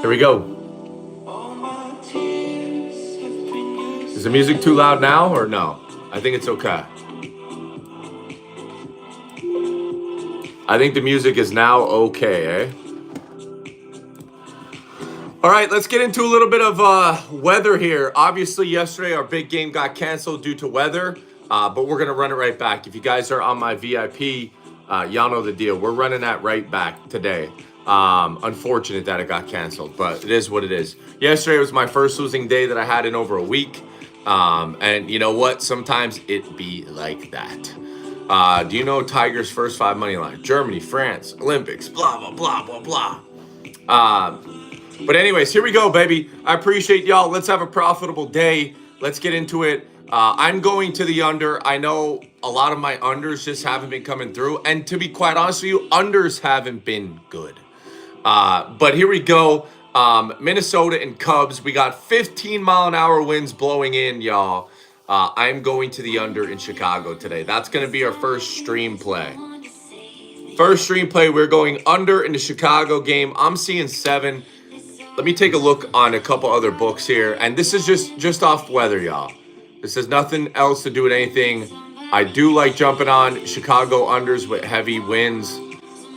Here we go. Is the music too loud now or no? I think it's okay. I think the music is now okay, eh? All right, let's get into a little bit of weather here. Obviously, yesterday our big game got canceled due to weather, but we're going to run it right back. If you guys are on my VIP, y'all know the deal. We're running that right back today. Unfortunate that it got canceled, but it is what it is. Yesterday was my first losing day that I had in over a week. And you know what? Sometimes it be like that. Do you know Tiger's first 5 money line? Germany, France, Olympics, blah, blah, blah, blah, blah. But anyways, here we go, baby. I appreciate y'all. Let's have a profitable day. Let's get into it. I'm going to the under. I know a lot of my unders just haven't been coming through. And to be quite honest with you, unders haven't been good. But here we go. Minnesota and Cubs. We got 15-mile-an-hour winds blowing in, y'all. I'm going to the under in Chicago today. That's going to be our first stream play. First stream play, we're going under in the Chicago game. I'm seeing 7. Let me take a look on a couple other books here. And this is just off weather, y'all. This has nothing else to do with anything. I do like jumping on Chicago unders with heavy winds.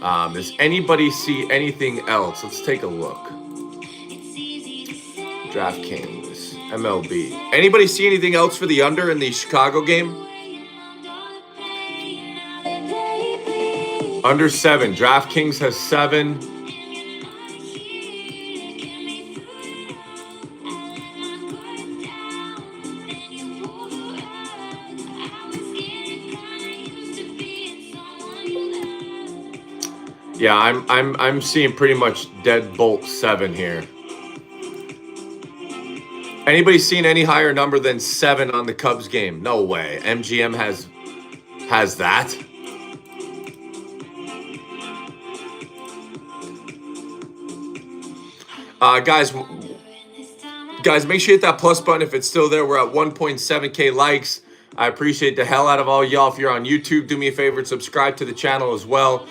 Does anybody see anything else? Let's take a look. DraftKings, MLB. Anybody see anything else for the under in the Chicago game? Under 7. DraftKings has 7. Yeah, I'm seeing pretty much deadbolt 7 here. Anybody seen any higher number than 7 on the Cubs game? No way. MGM has that. Guys, make sure you hit that plus button if it's still there. We're at 1.7K likes. I appreciate the hell out of all y'all. If you're on YouTube, do me a favor and subscribe to the channel as well.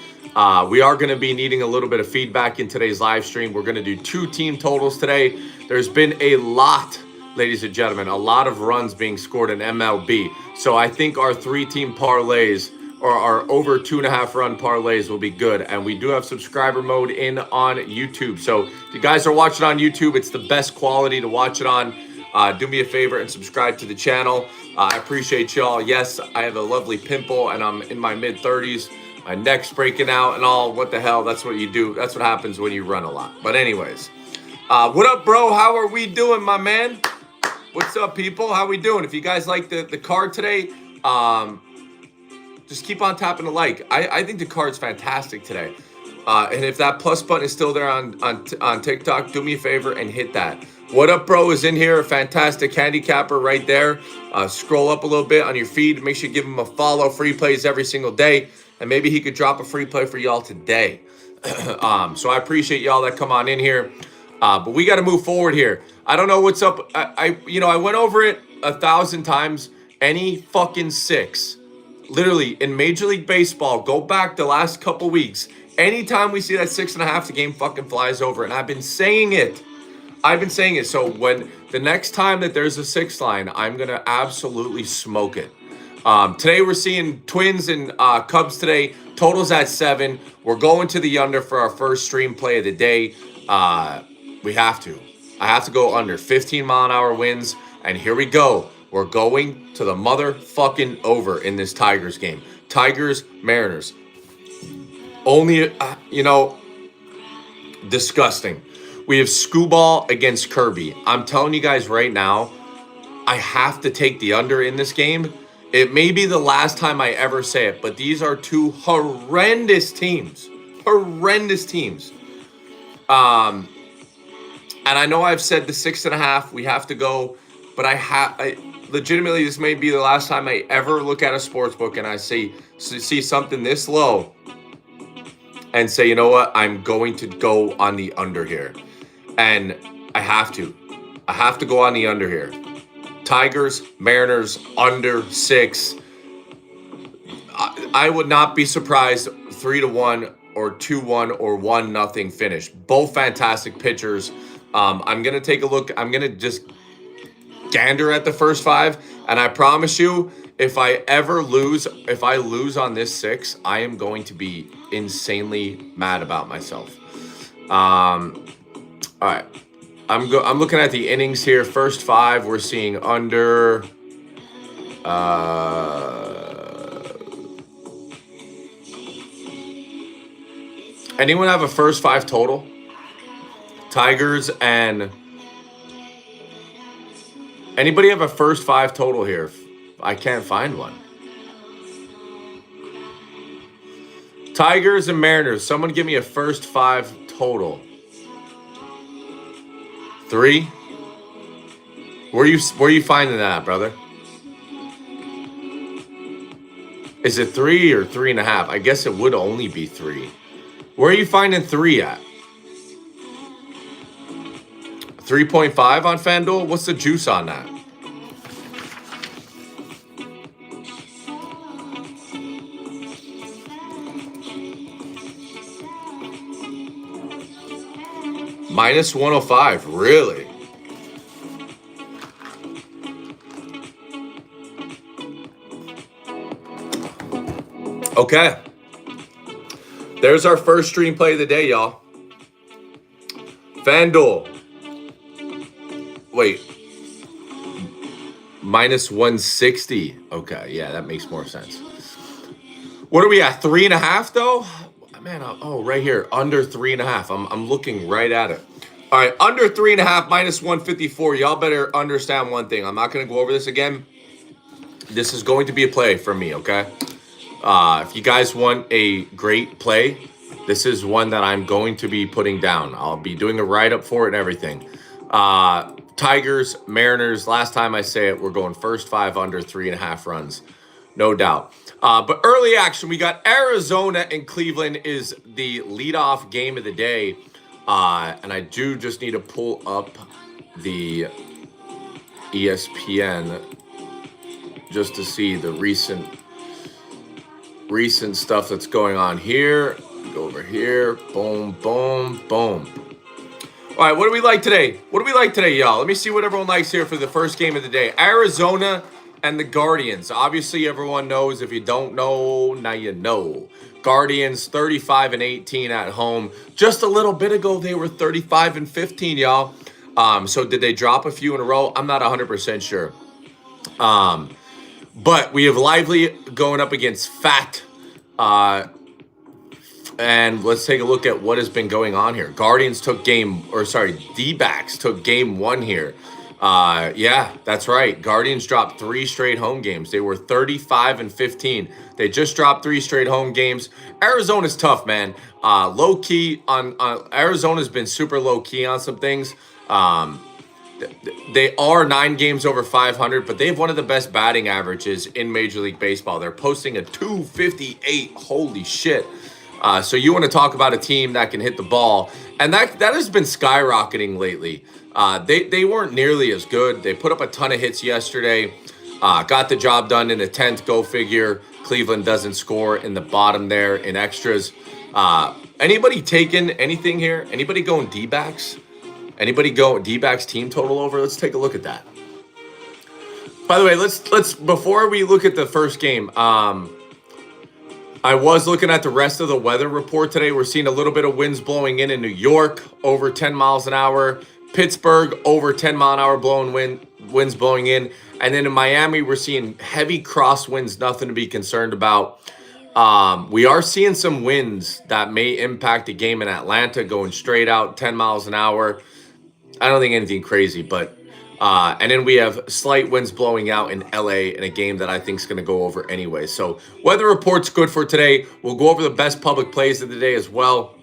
We are going to be needing a little bit of feedback in today's live stream. We're going to do 2 team totals today. There's been a lot, ladies and gentlemen, a lot of runs being scored in MLB. So I think our 3-team parlays or our over 2.5 run parlays will be good. And we do have subscriber mode in on YouTube. So if you guys are watching on YouTube, it's the best quality to watch it on. Do me a favor and subscribe to the channel. I appreciate y'all. Yes, I have a lovely pimple and I'm in my mid-30s. My neck's breaking out and all. What the hell? That's what you do. That's what happens when you run a lot. But anyways, what up, bro? How are we doing, my man? What's up, people? How we doing? If you guys like the card today, just keep on tapping the like. I think the card's fantastic today. And if that plus button is still there on TikTok, do me a favor and hit that. What up, bro, is in here. A fantastic handicapper right there. Scroll up a little bit on your feed. Make sure you give him a follow. Free plays every single day. And maybe he could drop a free play for y'all today. So I appreciate y'all that come on in here. But we got to move forward here. I don't know what's up. I went over it 1,000 times. Any fucking 6. Literally, in Major League Baseball, go back the last couple weeks. Anytime we see that 6.5, the game fucking flies over. And I've been saying it. So when the next time that there's a 6 line, I'm going to absolutely smoke it. Today we're seeing Twins and Cubs today. Totals at 7. We're going to the under for our first stream play of the day. We have to. I have to go under. 15-mile-an-hour winds. And here we go. We're going to the motherfucking over in this Tigers game. Tigers, Mariners. Only, disgusting. We have Skubal against Kirby. I'm telling you guys right now, I have to take the under in this game. It may be the last time I ever say it, but these are 2 horrendous teams. Horrendous teams. And I know I've said the 6.5, we have to go, but legitimately, this may be the last time I ever look at a sports book and I see something this low and say, you know what, I'm going to go on the under here. And I have to go on the under here. Tigers, Mariners, under 6. I would not be surprised 3-1 or 2-1 or 1-0 finish. Both fantastic pitchers. I'm going to take a look. I'm going to just gander at the first 5. And I promise you, if I lose on this 6, I am going to be insanely mad about myself. All right. I'm looking at the innings here. First 5, we're seeing under. Anyone have a first 5 total? Tigers and anybody have a first 5 total here? I can't find one. Tigers and Mariners. Someone give me a first 5 total. 3. Where are you finding that, brother? Is it 3 or 3.5? I guess it would only be 3. Where are you finding 3 at? 3.5 on FanDuel? What's the juice on that? Minus 105, really? Okay. There's our first stream play of the day, y'all. FanDuel. Wait. Minus 160. Okay, yeah, that makes more sense. What are we at? 3.5 though? Man, oh, right here, under 3.5. I'm looking right at it. All right, under 3.5, minus 154. Y'all better understand one thing. I'm not going to go over this again. This is going to be a play for me, okay? If you guys want a great play, this is one that I'm going to be putting down. I'll be doing a write-up for it and everything. Tigers, Mariners, last time I say it, we're going first 5 under 3.5 runs. No doubt. But early action, we got Arizona and Cleveland is the leadoff game of the day. And I do just need to pull up the ESPN just to see the recent stuff that's going on here. Go over here. Boom, boom, boom. All right, what do we like today? What do we like today, y'all? Let me see what everyone likes here for the first game of the day. Arizona and the Guardians. Obviously, everyone knows. If you don't know, now you know. Guardians 35-18 at home. Just a little bit ago, they were 35-15, y'all. So did they drop a few in a row? I'm not 100% sure. But we have Lively going up against Fat. And let's take a look at what has been going on here. D-backs took game 1 here. Yeah, that's right. Guardians dropped 3 straight home games. They were 35-15. They just dropped 3 straight home games. Arizona's tough, man. Low key on Arizona's been super low key on some things. They are 9 games over 500, but they have one of the best batting averages in Major League Baseball. They're posting a 258. Holy shit. So you want to talk about a team that can hit the ball, and that has been skyrocketing lately. They weren't nearly as good. They put up a ton of hits yesterday. Got the job done in the 10th. Go figure. Cleveland doesn't score in the bottom there in extras. Anybody taking anything here? Anybody going D-backs? Anybody go D-backs team total over? Let's take a look at that. By the way, let's before we look at the first game, I was looking at the rest of the weather report today. We're seeing a little bit of winds blowing in New York, over 10 miles an hour. Pittsburgh, over 10 mile an hour winds blowing in. And then in Miami, we're seeing heavy crosswinds, nothing to be concerned about. We are seeing some winds that may impact the game in Atlanta, going straight out 10 miles an hour. I don't think anything crazy, but and then we have slight winds blowing out in LA in a game that I think is going to go over anyway. So weather report's good for today. We'll go over the best public plays of the day as well.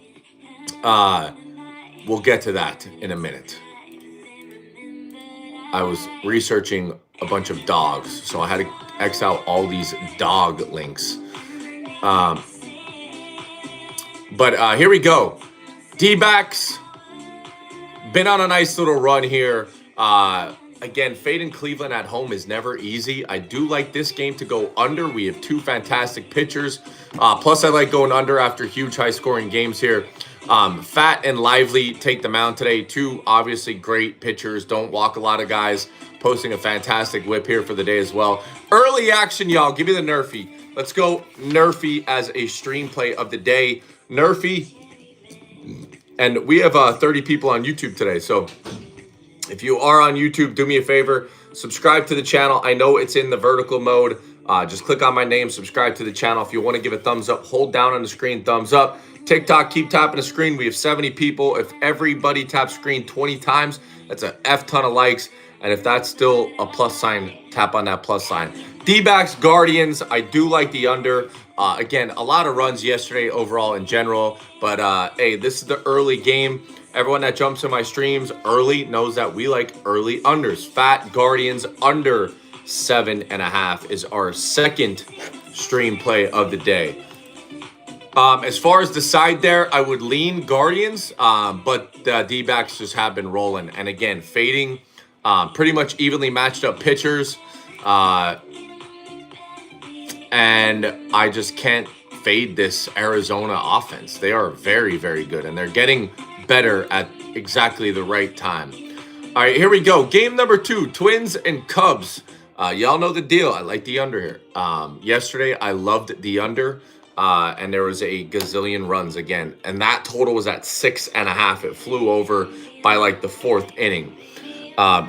We'll get to that in a minute. I was researching a bunch of dogs, so I had to X out all these dog links. But here we go. D-backs been on a nice little run here. again, fading Cleveland at home is never easy. I do like this game to go under. We have two fantastic pitchers. Plus, I like going under after huge high-scoring games here. Fat and Lively take the mound today. Two obviously great pitchers. Don't walk a lot of guys. Posting a fantastic whip here for the day as well. Early action, y'all. Give me the Nerfy. Let's go Nerfy as a stream play of the day. Nerfy. And we have 30 people on YouTube today. So if you are on YouTube, do me a favor. Subscribe to the channel. I know it's in the vertical mode. Just click on my name. Subscribe to the channel. If you want to give a thumbs up, hold down on the screen. Thumbs up. TikTok, keep tapping the screen. We have 70 people. If everybody taps screen 20 times, that's a F ton of likes. And if that's still a plus sign, tap on that plus sign. D-backs, Guardians, I do like the under. Again, a lot of runs yesterday overall in general. But, hey, this is the early game. Everyone that jumps in my streams early knows that we like early unders. Fat Guardians under 7.5 is our second stream play of the day. As far as the side there, I would lean Guardians, but the D-backs just have been rolling. And again, fading pretty much evenly matched up pitchers. And I just can't fade this Arizona offense. They are very, very good, and they're getting better at exactly the right time. All right, here we go. Game number 2, Twins and Cubs. Y'all know the deal. I like the under here. Yesterday, I loved the under. And there was a gazillion runs again. And that total was at 6.5. It flew over by like the 4th inning.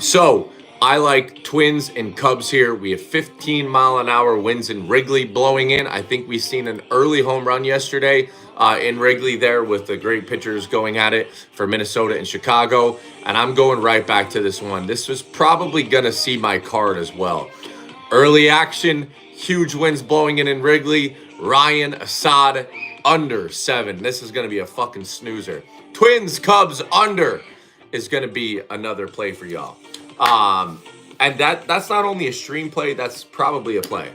So I like Twins and Cubs here. We have 15-mile-an-hour winds in Wrigley blowing in. I think we've seen an early home run yesterday in Wrigley there with the great pitchers going at it for Minnesota and Chicago. And I'm going right back to this one. This was probably going to see my card as well. Early action, huge winds blowing in Wrigley. Ryan Assad under 7. This is going to be a fucking snoozer. Twins, Cubs under is going to be another play for y'all. And that's not only a stream play, that's probably a play.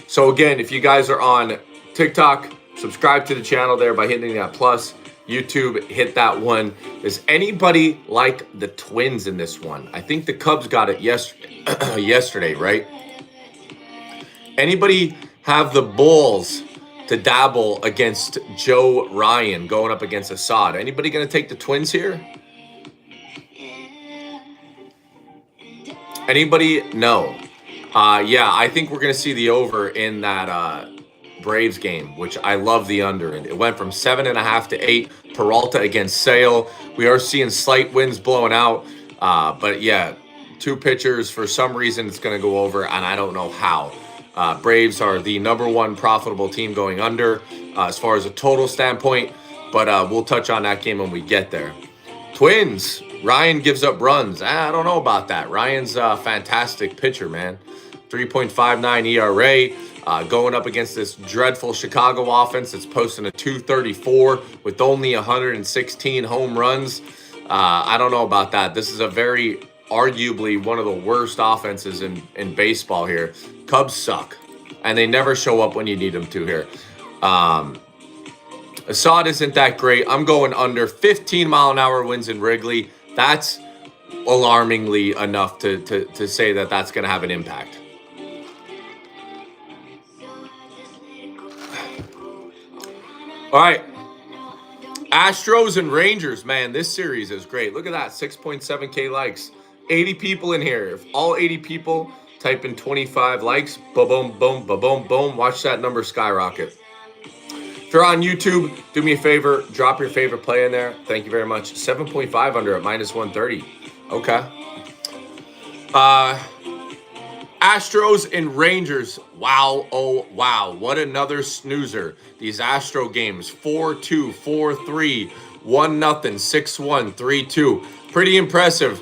So again, if you guys are on TikTok, subscribe to the channel there by hitting that plus. YouTube, hit that one. Does anybody like the Twins in this one? I think the Cubs got it yesterday, right? Anybody have the balls to dabble against Joe Ryan going up against Assad? Anybody going to take the Twins here? Anybody? No. Yeah, I think we're going to see the over in that Braves game, which I love the under. And it went from 7.5 to 8. Peralta against Sale. We are seeing slight winds blowing out. But yeah, two pitchers. For some reason, it's going to go over, and I don't know how. Braves are the #1 profitable team going under as far as a total standpoint. But we'll touch on that game when we get there. Twins. Ryan gives up runs. I don't know about that. Ryan's a fantastic pitcher, man. 3.59 ERA. Going up against this dreadful Chicago offense that's posting a 234 with only 116 home runs. I don't know about that. This is a very, arguably, one of the worst offenses in baseball here. Cubs suck, and they never show up when you need them to here. Assad isn't that great. I'm going under. 15-mile-an-hour winds in Wrigley. That's alarmingly enough to say that that's going to have an impact. All right. Astros and Rangers, man, this series is great. Look at that, 6.7K likes. 80 people in here. If all 80 people type in 25 likes, boom, boom, boom, boom, boom, watch that number skyrocket. If you're on YouTube, do me a favor, drop your favorite play in there. Thank you very much. 7.5 under at -130. Okay. Astros and Rangers. Wow, oh, wow. What another snoozer. These Astro games. 4-2, 4-3, 1-0, 6-1, 3-2. Pretty impressive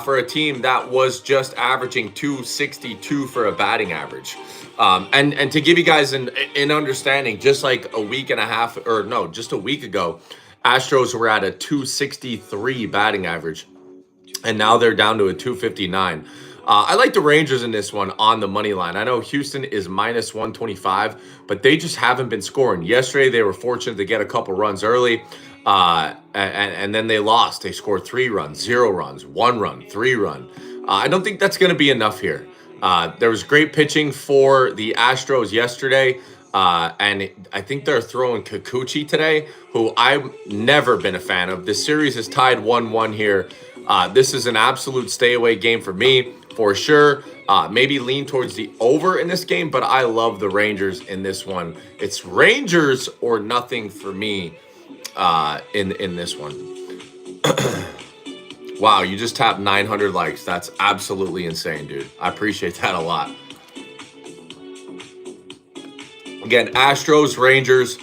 for a team that was just averaging 262 for a batting average. And to give you guys an understanding, just like a week and a half, or no, just a week ago, Astros were at a 263 batting average. And now they're down to a 259. I like the Rangers in this one on the money line. I know Houston is -125, but they just haven't been scoring. Yesterday, they were fortunate to get a couple runs early. And then they lost. They scored 3 runs, 0 runs, 1 run, 3 run. I don't think that's going to be enough here. There was great pitching for the Astros yesterday. I think they're throwing Kikuchi today, who I've never been a fan of. This series is tied 1-1 here. This is an absolute stay away game for me, for sure. Maybe lean towards the over in this game, but I love the Rangers in this one. It's Rangers or nothing for me in this one. Wow, you just tapped 900 likes. That's absolutely insane, dude. I appreciate that a lot. Again, Astros, Rangers.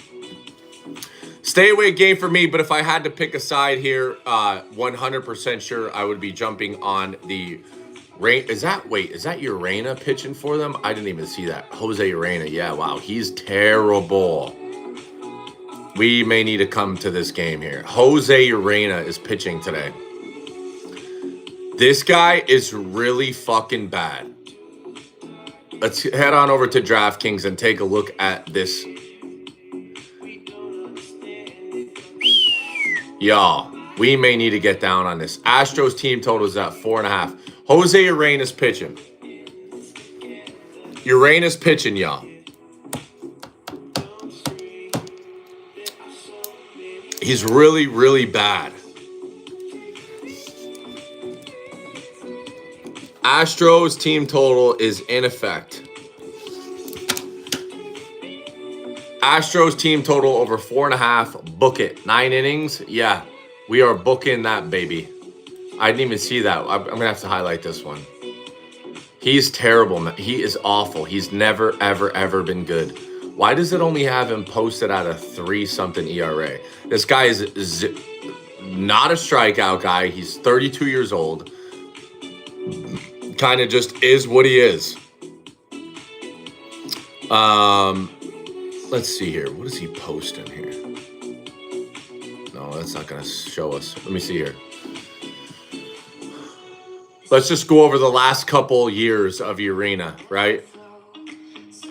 Stay away game for me, but if I had to pick a side here, 100% sure I would be jumping on the rain. Is that Urena pitching for them? I didn't even see that. Jose Urena. Yeah, wow. He's terrible. We may need to come to this game here. Jose Urena is pitching today. This guy is really fucking bad. Let's head on over to DraftKings and take a look at this. Y'all, we may need to get down on this. Astros team total is at 4.5. Jose Urena's pitching. Urena's pitching, y'all. He's really, really bad. Astros team total is in effect. Astros team total over 4.5. Book it. 9 innings. Yeah, we are booking that, baby. I didn't even see that. I'm going to have to highlight this one. He's terrible, man. He is awful. He's never, ever, ever been good. Why does it only have him posted at a 3-something ERA? This guy is not a strikeout guy. He's 32 years old. Kind of just is what he is. Let's see here. What is he posting here? No, that's not going to show us. Let me see here. Let's just go over the last couple years of Urena, right?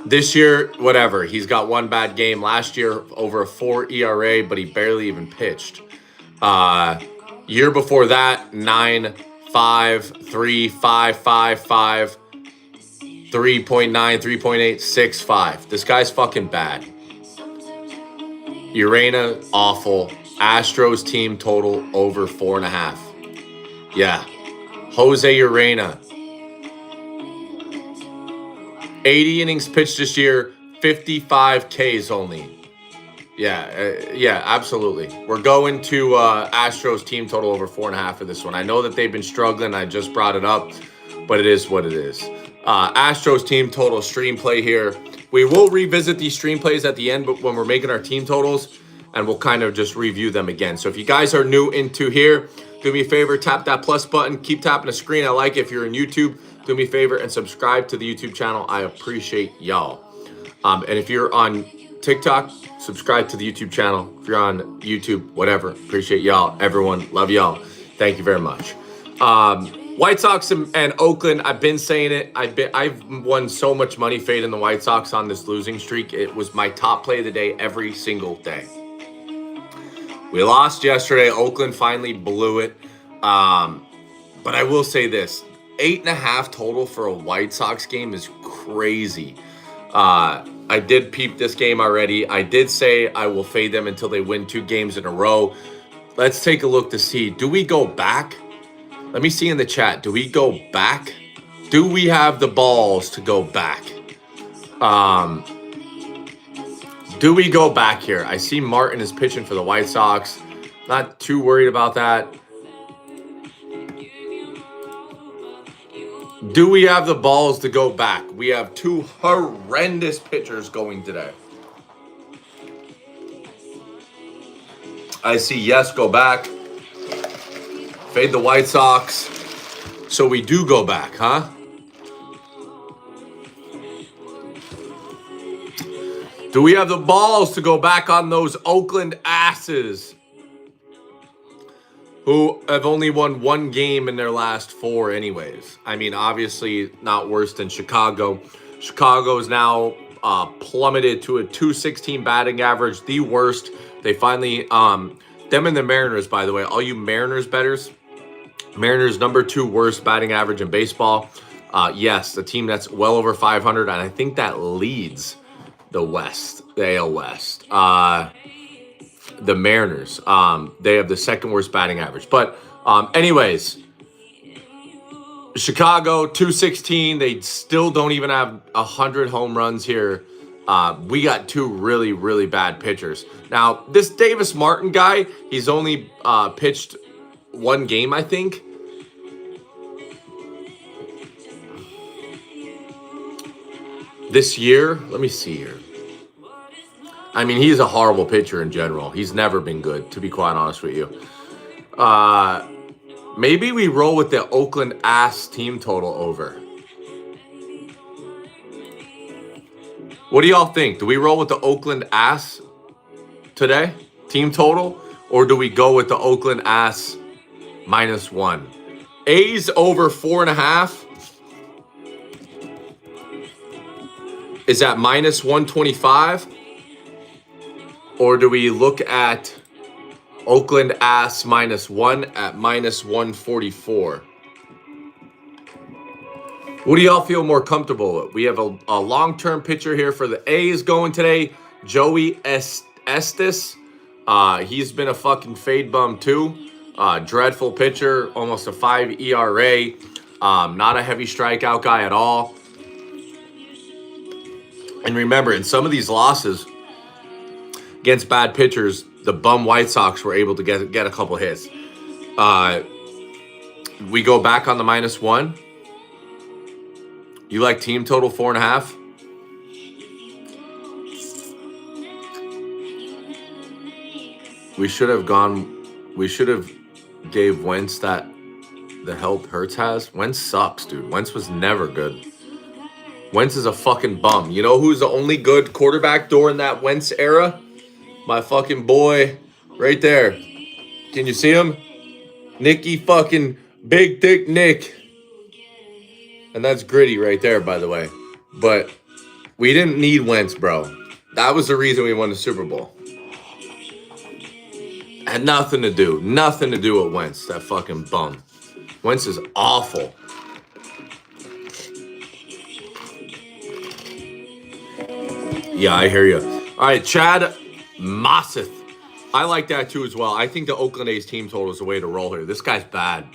This year, whatever. He's got 1 bad game. Last year, over a 4 ERA, but he barely even pitched. Year before that, 9, 5, 3, 5, 5, 5, 3.9, 3.8, 6, 5. This guy's fucking bad. Urena, awful. Astros team total over 4.5. Yeah. Jose Urena. 80 innings pitched this year, 55 Ks only. Yeah, absolutely. We're going to Astros team total over 4.5 for this one. I know that they've been struggling. I just brought it up, but it is what it is. Astros team total stream play here. We will revisit these stream plays at the end, but when we're making our team totals, and we'll kind of just review them again. So if you guys are new into here, do me a favor, tap that plus button. Keep tapping the screen. I like it. If you're in YouTube, do me a favor and subscribe to the YouTube channel. I appreciate y'all. And if you're on TikTok, subscribe to the YouTube channel. If you're on YouTube, whatever, appreciate y'all. Everyone, love y'all. Thank you very much. White Sox and Oakland, I've been saying it. I've won so much money fading the White Sox on this losing streak. It was my top play of the day every single day. We lost yesterday. Oakland finally blew it. But I will say this. 8.5 total for a White Sox game is crazy. I did peep this game already. I did say I will fade them until they win 2 games in a row. Let's take a look to see. Do we go back? Let me see in the chat. Do we go back? Do we have the balls to go back? Do we go back here? I see Martin is pitching for the White Sox. Not too worried about that. Do we have the balls to go back? We have 2 horrendous pitchers going today. I see yes, go back. Fade the White Sox. So we do go back, huh? Do we have the balls to go back on those Oakland asses who have only won 1 game in their last 4 anyways? I mean, obviously not worse than Chicago. Chicago is now plummeted to a .216 batting average, the worst. They finally, Them and the Mariners, by the way. All you Mariners bettors. Mariners number 2 worst batting average in baseball. Yes, the team that's well over 500, and I think that leads the West, the AL West. The Mariners, they have the 2nd worst batting average. But anyways, Chicago 216. They still don't even have 100 home runs here. We got 2 really, really bad pitchers. Now, this Davis Martin guy, he's only pitched 1 game, I think. This year, let me see here. I mean, he's a horrible pitcher in general. He's never been good, to be quite honest with you. Maybe we roll with the Oakland ass team total over. What do y'all think? Do we roll with the Oakland ass today, team total? Or do we go with the Oakland ass -1? A's over 4.5 is at -125. Or do we look at Oakland ass -1 at -144? What do y'all feel more comfortable with? We have a long-term pitcher here for the A's going today, Joey Estes. He's been a fucking fade bum too. Dreadful pitcher, almost a 5 ERA. Not a heavy strikeout guy at all. And remember, in some of these losses against bad pitchers, the bum White Sox were able to get a couple hits. We go back on the -1. You like team total 4.5? We should have gave Wentz the help Hurts has. Wentz sucks, dude. Wentz was never good. Wentz is a fucking bum. You know who's the only good quarterback during that Wentz era? My fucking boy right there. Can you see him? Nicky fucking Big Dick Nick. And that's Gritty right there, by the way. But we didn't need Wentz, bro. That was the reason we won the Super Bowl. Had nothing to do with Wentz, that fucking bum. Wentz is awful. Yeah, I hear you. All right, Chad Mosseth. I like that too as well. I think the Oakland A's team total is the way to roll here. This guy's bad.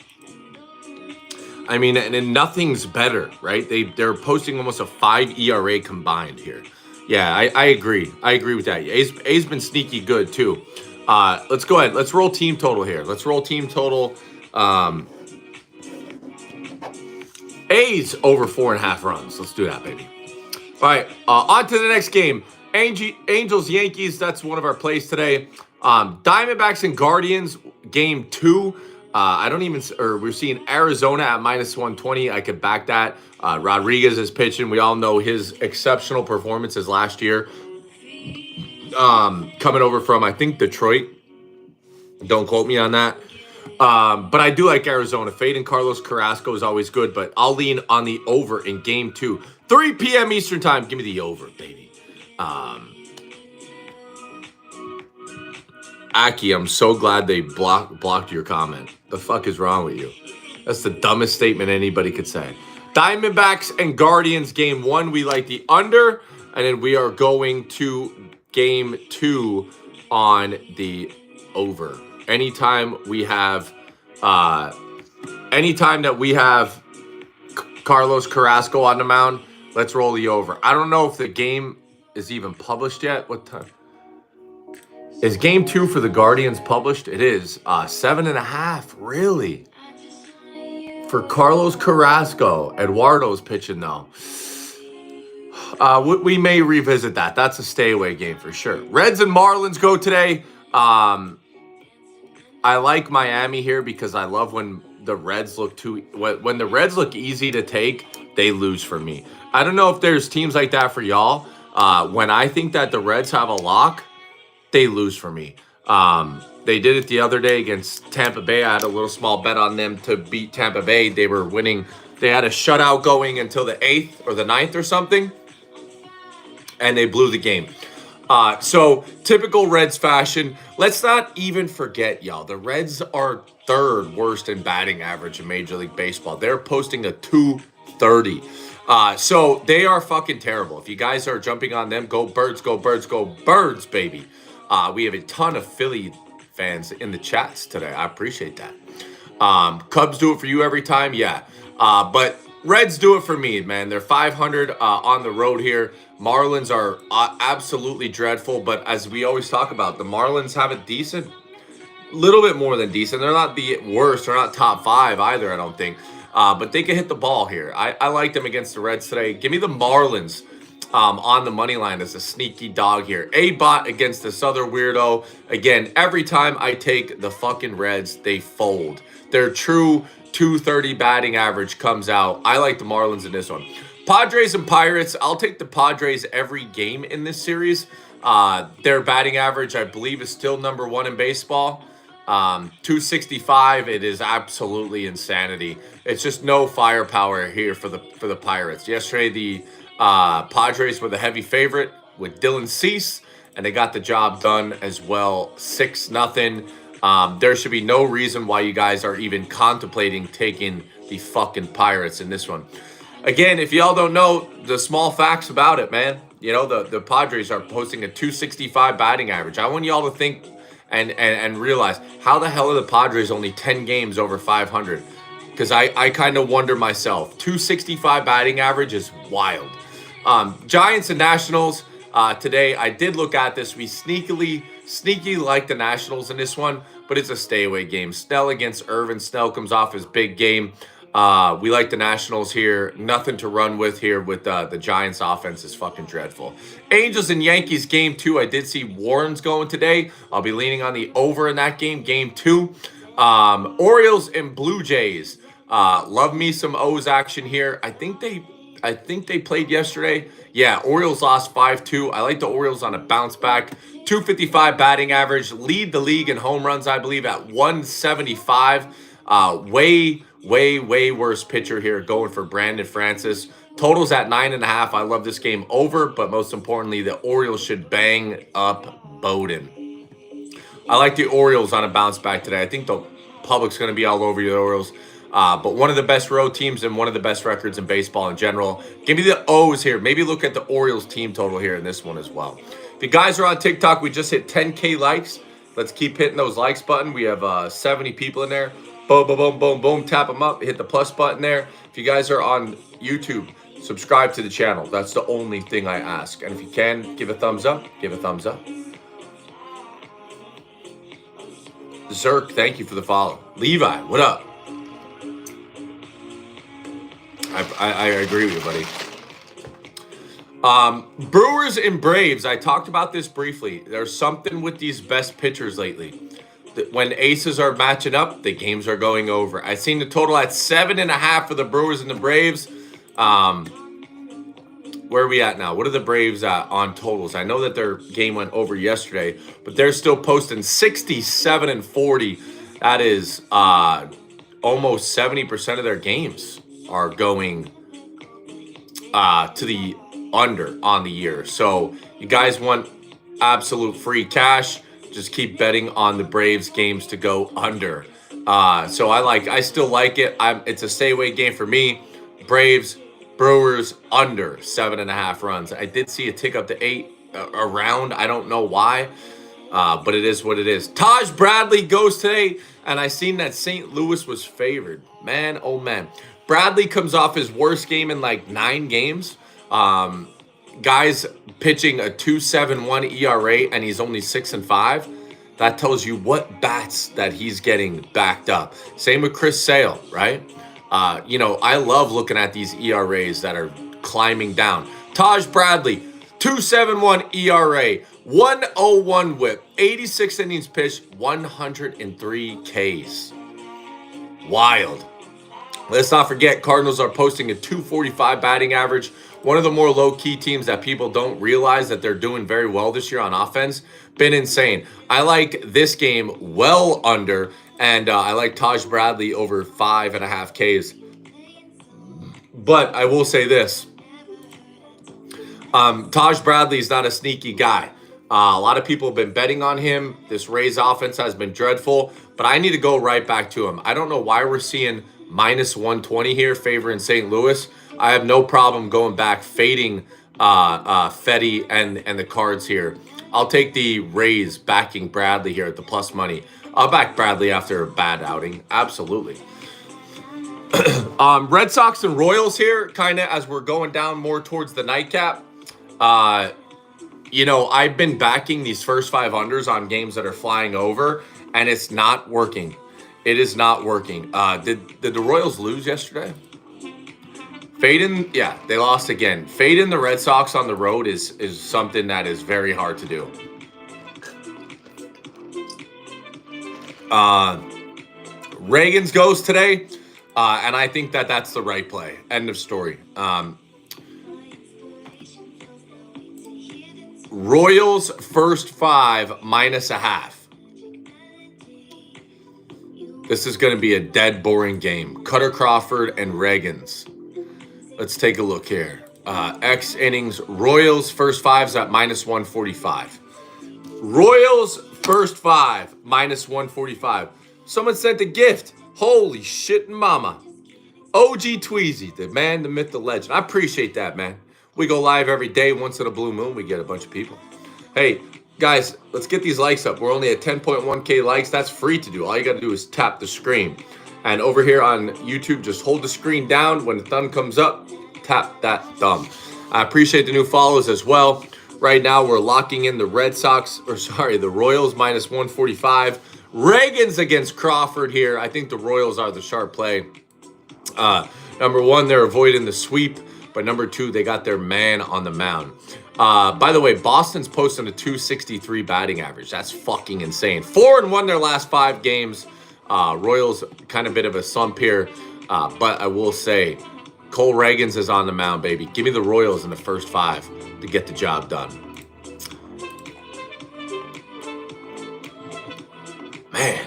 I mean, and nothing's better, right? They're posting almost a 5 ERA combined here. Yeah, I agree. I agree with that. A's been sneaky good too. Let's go ahead. Let's roll team total here. Let's roll team total. A's over 4.5 runs. Let's do that, baby. All right, on to the next game. Angels, Yankees, that's one of our plays today. Diamondbacks and Guardians, game 2. We're seeing Arizona at -120. I could back that. Rodriguez is pitching. We all know his exceptional performances last year. Coming over from, I think, Detroit. Don't quote me on that. But I do like Arizona. Fading Carlos Carrasco is always good, but I'll lean on the over in game 2. 3 p.m. Eastern time. Give me the over, baby. Aki, I'm so glad they blocked your comment. The fuck is wrong with you? That's the dumbest statement anybody could say. Diamondbacks and Guardians, game 1. We like the under. And then we are going to game 2 on the over. Anytime that we have Carlos Carrasco on the mound, let's roll the over. I don't know if the game is even published yet. What time? Is game 2 for the Guardians published? It is. 7.5. Really? For Carlos Carrasco. Eduardo's pitching though. We may revisit that. That's a stay away game for sure. Reds and Marlins go today. I like Miami here because I love when the Reds look when the Reds look easy to take, they lose for me. I don't know if there's teams like that for y'all. When I think that the Reds have a lock, they lose for me. They did it the other day against Tampa Bay. I had a little small bet on them to beat Tampa Bay. They were winning. They had a shutout going until the 8th or the 9th or something, and they blew the game. So typical Reds fashion. Let's not even forget, y'all. The Reds are third worst in batting average in Major League Baseball. They're posting a 230. So they are fucking terrible. If you guys are jumping on them, go Birds, go Birds, go Birds, baby. We have a ton of Philly fans in the chats today. I appreciate that. Cubs do it for you every time, yeah. But Reds do it for me, man. They're 500 on the road here. Marlins are absolutely dreadful, but as we always talk about, the Marlins have a decent, little bit more than decent. They're not the worst. They're not top 5 either, I don't think. But they can hit the ball here. I like them against the Reds today. Give me the Marlins on the money line as a sneaky dog here. A-bot against this other weirdo. Again, every time I take the fucking Reds, they fold. Their true 230 batting average comes out. I like the Marlins in this one. Padres and Pirates, I'll take the Padres every game in this series. Their batting average, I believe, is still number 1 in baseball. 265, it is absolutely insanity. It's just no firepower here for the Pirates. Yesterday, the Padres were the heavy favorite with Dylan Cease, and they got the job done as well, 6-0. There should be no reason why you guys are even contemplating taking the fucking Pirates in this one. Again, if y'all don't know the small facts about it, man, you know, the Padres are posting a 265 batting average. I want y'all to think and realize, how the hell are the Padres only 10 games over 500? Because I kind of wonder myself. 265 batting average is wild. Giants and Nationals today, I did look at this. We sneaky like the Nationals in this one, but it's a stay away game. Snell against Irvin. Snell comes off his big game. We like the Nationals here. Nothing to run with here with the Giants offense is fucking dreadful. Angels and Yankees game 2. I did see Warren's going today. I'll be leaning on the over in that game 2. Orioles and Blue Jays. Love me some O's action here. I think they played yesterday. Yeah, Orioles lost 5-2. I like the Orioles on a bounce back. 255 batting average. Lead the league in home runs, I believe, at 175. Way worse pitcher here going for Brandon Francis. Totals at 9.5. I love this game over, but most importantly, the Orioles should bang up Bowden. I like the Orioles on a bounce back today. I think the public's going to be all over the Orioles. But one of the best road teams and one of the best records in baseball in general. Give me the O's here. Maybe look at the Orioles team total here in this one as well. If you guys are on TikTok, we just hit 10K likes. Let's keep hitting those likes button. We have 70 people in there. Boom, boom, boom, boom, boom. Tap them up. Hit the plus button there. If you guys are on YouTube, subscribe to the channel. That's the only thing I ask. And if you can, give a thumbs up. Give a thumbs up. Zerk, thank you for the follow. Levi, what up? I agree with you, buddy. Brewers and Braves. I talked about this briefly. There's something with these best pitchers lately. When aces are matching up, the games are going over. I've seen the total at 7.5 for the Brewers and the Braves. Where are we at now? What are the Braves at on totals? I know that their game went over yesterday, but they're still posting 67 and 40. That is almost 70% of their games are going to the under on the year. So you guys want absolute free cash, just keep betting on the Braves games to go under. So I still like it. It's a stay away game for me. Braves, Brewers under 7.5 runs. I did see a tick up to 8 around. I don't know why, but it is what it is. Taj Bradley goes today, and I seen that St. Louis was favored. Man, oh man. Bradley comes off his worst game in like 9 games. Guys pitching a 2.71 ERA, and he's only 6-5. That tells you what bats that he's getting backed up. Same with Chris Sale, right? I love looking at these ERAs that are climbing down. Taj Bradley, 2.71 ERA, 101 whip, 86 innings pitched, 103 Ks. Wild. Let's not forget, Cardinals are posting a 245 batting average. One of the more low-key teams that people don't realize that they're doing very well this year on offense. Been insane. I like this game well under, and I like Taj Bradley over 5.5 Ks. But I will say this. Taj Bradley is not a sneaky guy. A lot of people have been betting on him. This Rays offense has been dreadful, but I need to go right back to him. I don't know why we're seeing minus 120 here favoring St. Louis. I have no problem going back, fading Fetty and the Cards here. I'll take the Rays backing Bradley here at the plus money. I'll back Bradley after a bad outing. Absolutely. Red Sox and Royals here, kind of as we're going down more towards the nightcap. I've been backing these first 5 unders on games that are flying over, and it's not working. It is not working. Did the Royals lose yesterday? Fading, yeah, they lost again. Fading the Red Sox on the road is something that is very hard to do. Reagan's goes today, and I think that's the right play. End of story. Royals first 5 minus a half. This is going to be a dead boring game. Cutter Crawford and Reagan's. Let's take a look here. X innings. Royals first 5's at minus 145. Royals first 5 minus 145. Someone sent a gift. Holy shit, mama. OG Tweezy, the man, the myth, the legend. I appreciate that, man. We go live every day. Once in a blue moon, we get a bunch of people. Hey, guys, let's get these likes up. We're only at 10.1K likes. That's free to do. All you got to do is tap the screen. And over here on YouTube, just hold the screen down. When the thumb comes up, tap that thumb. I appreciate the new follows as well. Right now, we're locking in the the Royals minus 145. Reagan's against Crawford here. I think the Royals are the sharp play. Number 1, they're avoiding the sweep. But number 2, they got their man on the mound. By the way, Boston's posting a 263 batting average. That's fucking insane. 4-1 their last 5 games. Royals kind of bit of a slump here. But I will say, Cole Reagans is on the mound, baby. Give me the Royals in the first 5 to get the job done. Man.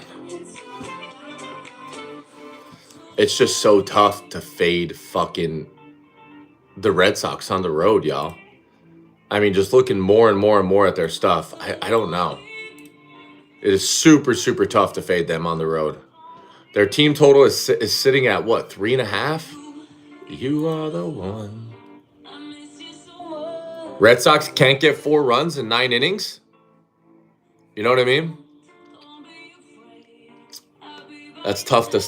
It's just so tough to fade fucking the Red Sox on the road, y'all. I mean, just looking more and more and more at their stuff, I don't know. It is super, super tough to fade them on the road. Their team total is sitting at, what, 3.5? You are the one. Red Sox can't get 4 runs in 9 innings? You know what I mean? That's tough to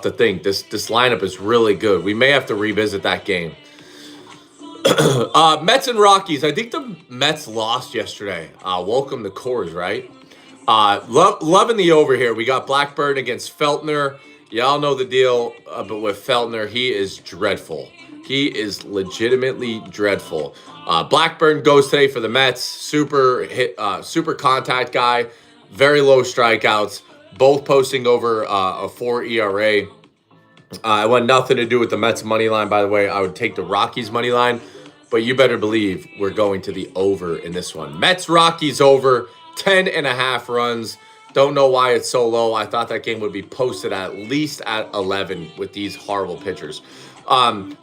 think. This lineup is really good. We may have to revisit that game. Mets and Rockies. I think the Mets lost yesterday. Welcome to Coors, right? Loving the over here. We got Blackburn against Feltner. Y'all know the deal, but with Feltner, he is dreadful. He is legitimately dreadful. Blackburn goes today for the Mets. Super contact guy. Very low strikeouts. Both posting over a 4 ERA. I want nothing to do with the Mets money line, by the way. I would take the Rockies money line, but you better believe we're going to the over in this one. Mets Rockies over 10.5 runs. Don't know why it's so low. I thought that game would be posted at least at 11 with these horrible pitchers.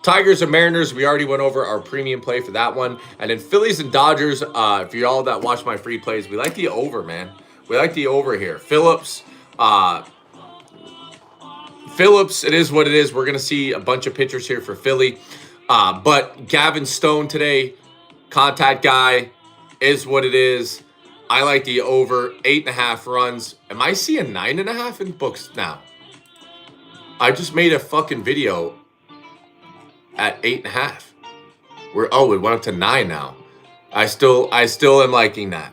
Tigers and Mariners, we already went over our premium play for that one. And then Phillies and Dodgers, for y'all that watch my free plays, we like the over, man. We like the over here. Phillips, it is what it is. We're going to see a bunch of pitchers here for Philly. But Gavin Stone today, contact guy, is what it is. I like the over 8.5 runs. Am I seeing 9.5 in books now? I just made a fucking video at 8.5. It went up to 9 now. I still am liking that.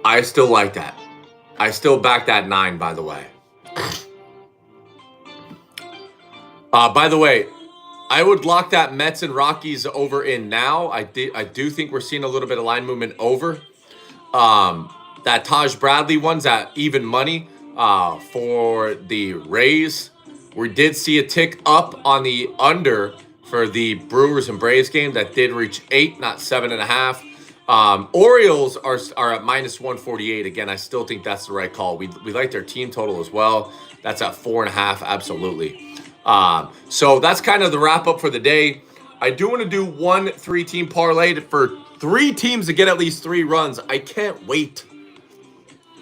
I still like that. I still back that 9, by the way. By the way, I would lock that Mets and Rockies over in now. I do think we're seeing a little bit of line movement over. That Taj Bradley one's at even money for the Rays. We did see a tick up on the under for the Brewers and Braves game. That did reach 8, not 7.5. Orioles are at minus 148. Again, I still think that's the right call. We like their team total as well. That's at 4.5, absolutely. So that's kind of the wrap up for the day. I do want to do one 3-team parlay for 3 teams to get at least 3 runs. I can't wait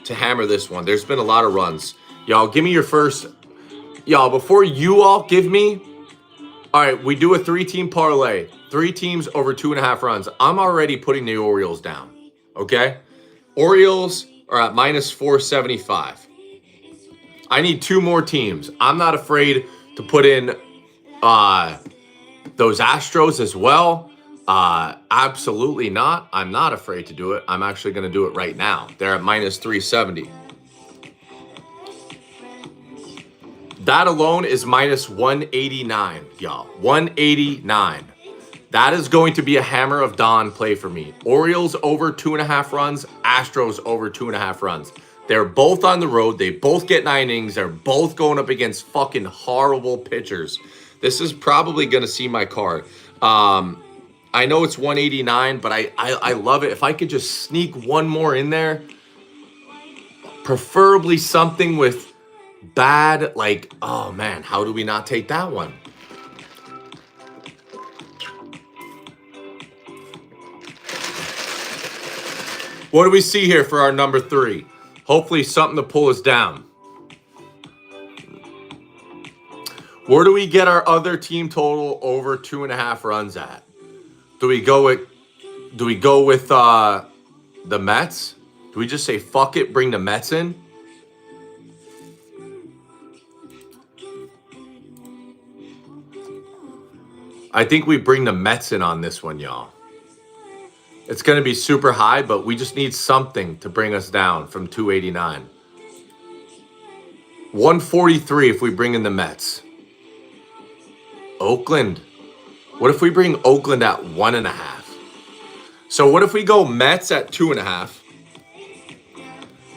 to hammer this one. There's been a lot of runs. Y'all, give me your first. Y'all, before you all give me. All right, we do a 3-team parlay. 3 teams over 2.5 runs. I'm already putting the Orioles down. Okay? Orioles are at minus 475. I need 2 more teams. I'm not afraid to put in those Astros as well. Absolutely not. I'm not afraid to do it. I'm actually going to do it right now. They're at minus 370. That alone is minus 189, y'all. 189. That is going to be a hammer of dawn play for me. Orioles over 2.5 runs. Astros over 2.5 runs. They're both on the road. They both get 9 innings. They're both going up against fucking horrible pitchers. This is probably going to see my card. I know it's 189, but I love it. If I could just sneak one more in there, preferably something with bad, like, oh man, how do we not take that one? What do we see here for our number 3? Hopefully something to pull us down. Where do we get our other team total over 2.5 runs at? Do we go with the Mets? Do we just say fuck it, bring the Mets in? I think we bring the Mets in on this one, y'all. It's going to be super high, but we just need something to bring us down from 289. 143 if we bring in the Mets. Oakland. What if we bring Oakland at 1.5? So what if we go Mets at 2.5?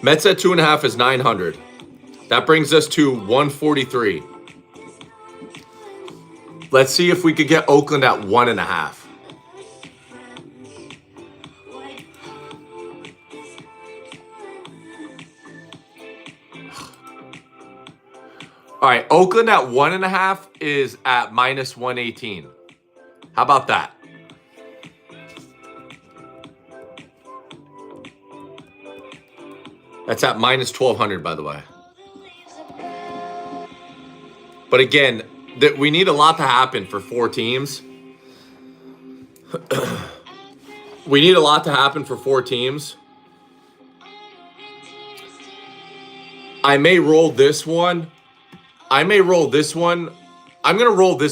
Mets at 2.5 is 900. That brings us to 143. Let's see if we could get Oakland at 1.5. All right, Oakland at 1.5 is at minus 118. How about that? That's at minus 1,200, by the way. But again, we need a lot to happen for 4 teams. We need a lot to happen for 4 teams. I may roll this one. I'm going to roll this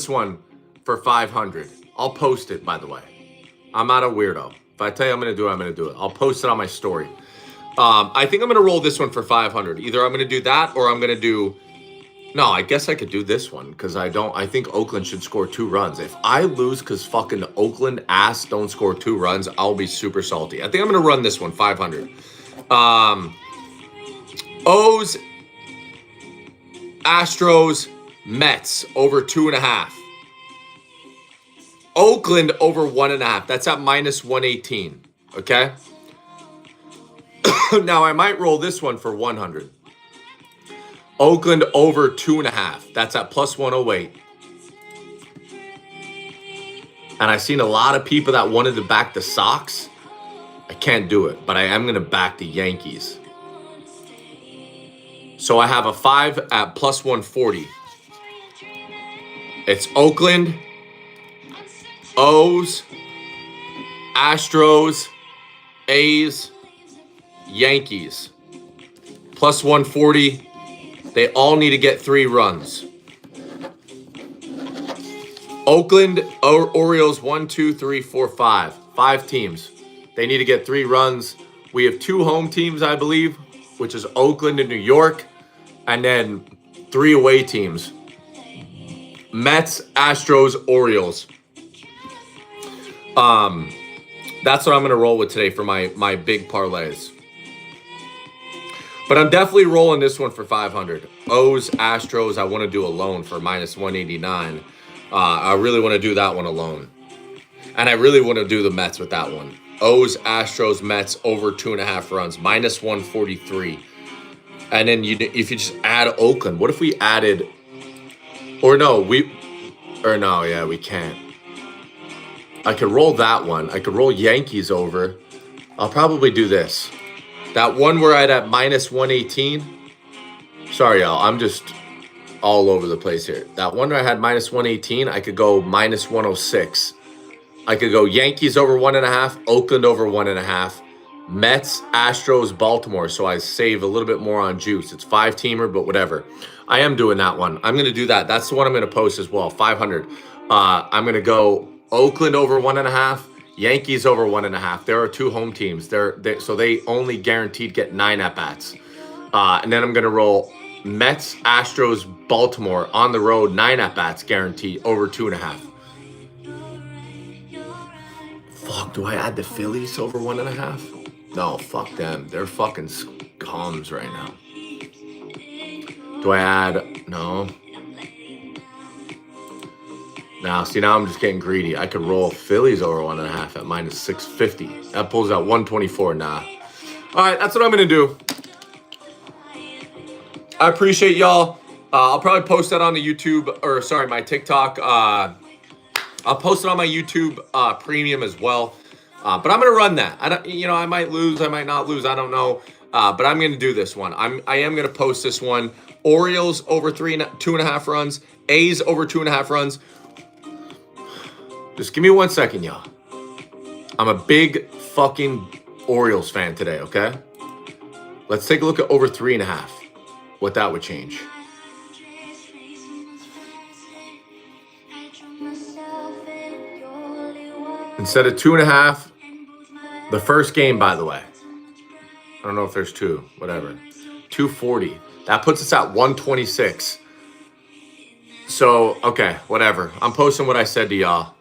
one for 500. I'll post it, by the way. I'm not a weirdo. If I tell you I'm going to do it, I'm going to do it. I'll post it on my story. I think I'm going to roll this one for 500. Either I'm going to do that or I'm going to do... No, I guess I could do this one because I think Oakland should score 2 runs. If I lose because fucking Oakland ass don't score 2 runs, I'll be super salty. I think I'm going to run this one, 500. O's, Astros, Mets over 2.5. Oakland over 1.5. That's at minus 118. Okay? Now, I might roll this one for 100. Oakland over 2.5. That's at plus 108. And I've seen a lot of people that wanted to back the Sox. I can't do it, but I am going to back the Yankees. So I have a 5 at plus 140. It's Oakland, O's, Astros, A's, Yankees. Plus 140. They all need to get 3 runs. Oakland, Orioles, 1, 2, 3, 4, 5. 5 teams. They need to get 3 runs. We have 2 home teams, I believe, which is Oakland and New York, and then 3 away teams. Mets, Astros, Orioles. That's what I'm going to roll with today for my big parlays. But I'm definitely rolling this one for 500. O's, Astros, I want to do alone for minus 189. I really want to do that one alone. And I really want to do the Mets with that one. O's, Astros, Mets over 2.5 runs, minus 143. And then if you just add Oakland, what if we added... we can't. I could roll that one. I could roll Yankees over. I'll probably do this. That one where I'd at minus 118. Sorry, y'all. I'm just all over the place here. That one where I had minus 118, I could go minus 106. I could go Yankees over 1.5, Oakland over 1.5, Mets, Astros, Baltimore. So I save a little bit more on juice. It's 5-teamer, but whatever. I am doing that one. I'm going to do that. That's the one I'm going to post as well, 500. I'm going to go Oakland over 1.5, Yankees over 1.5. There are 2 home teams. So they only guaranteed get 9 at-bats. And then I'm going to roll Mets, Astros, Baltimore on the road, 9 at-bats guaranteed over 2.5. Fuck, do I add the Phillies over 1.5? No, fuck them. They're fucking scums right now. Do I add? No. Now, see, now I'm just getting greedy. I could roll Phillies over 1.5 at minus 650. That pulls out 124. Nah. All right, that's what I'm going to do. I appreciate y'all. I'll probably post that on the YouTube, or sorry, my TikTok. I'll post it on my YouTube premium as well. But I'm going to run that. I might lose, I might not lose, I don't know. But I'm going to do this one. I am going to post this one. Orioles over 2.5 runs. A's over 2.5 runs. Just give me 1 second, y'all. I'm a big fucking Orioles fan today, okay? Let's take a look at over 3.5. What that would change. Instead of 2.5, the first game, by the way. I don't know if there's 2, whatever. 240. That puts us at 126. So, okay, whatever. I'm posting what I said to y'all.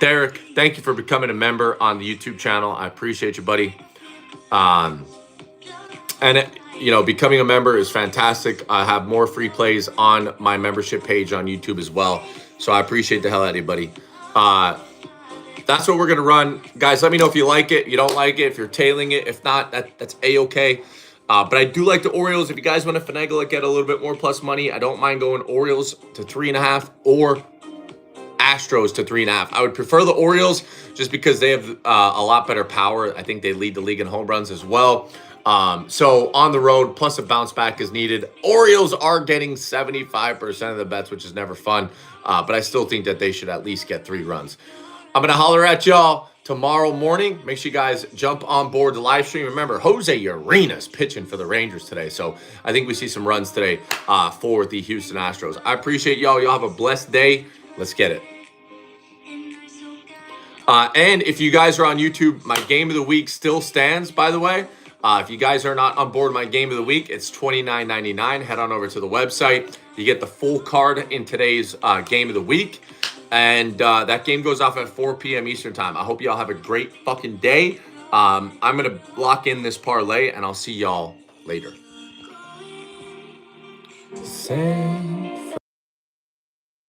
Derek, thank you for becoming a member on the YouTube channel. I appreciate you, buddy. Becoming a member is fantastic. I have more free plays on my membership page on YouTube as well. So I appreciate the hell out of you, buddy. That's what we're going to run. Guys, let me know if you like it, if you don't like it, if you're tailing it. If not, that's A-okay. But I do like the Orioles. If you guys want to finagle it, get a little bit more plus money, I don't mind going Orioles to 3.5 or Astros to 3.5. I would prefer the Orioles just because they have a lot better power. I think they lead the league in home runs as well. So on the road, plus a bounce back is needed. Orioles are getting 75% of the bets, which is never fun. But I still think that they should at least get 3 runs. I'm going to holler at y'all tomorrow morning. Make sure you guys jump on board the live stream. Remember, Jose Urena's pitching for the Rangers today. So I think we see some runs today for the Houston Astros. I appreciate y'all. Y'all have a blessed day. Let's get it. And if you guys are on YouTube, my game of the week still stands, by the way. If you guys are not on board my game of the week, it's $29.99. Head on over to the website. You get the full card in today's game of the week. And that game goes off at 4 p.m. Eastern time. I hope y'all have a great fucking day. I'm going to lock in this parlay, and I'll see y'all later. Say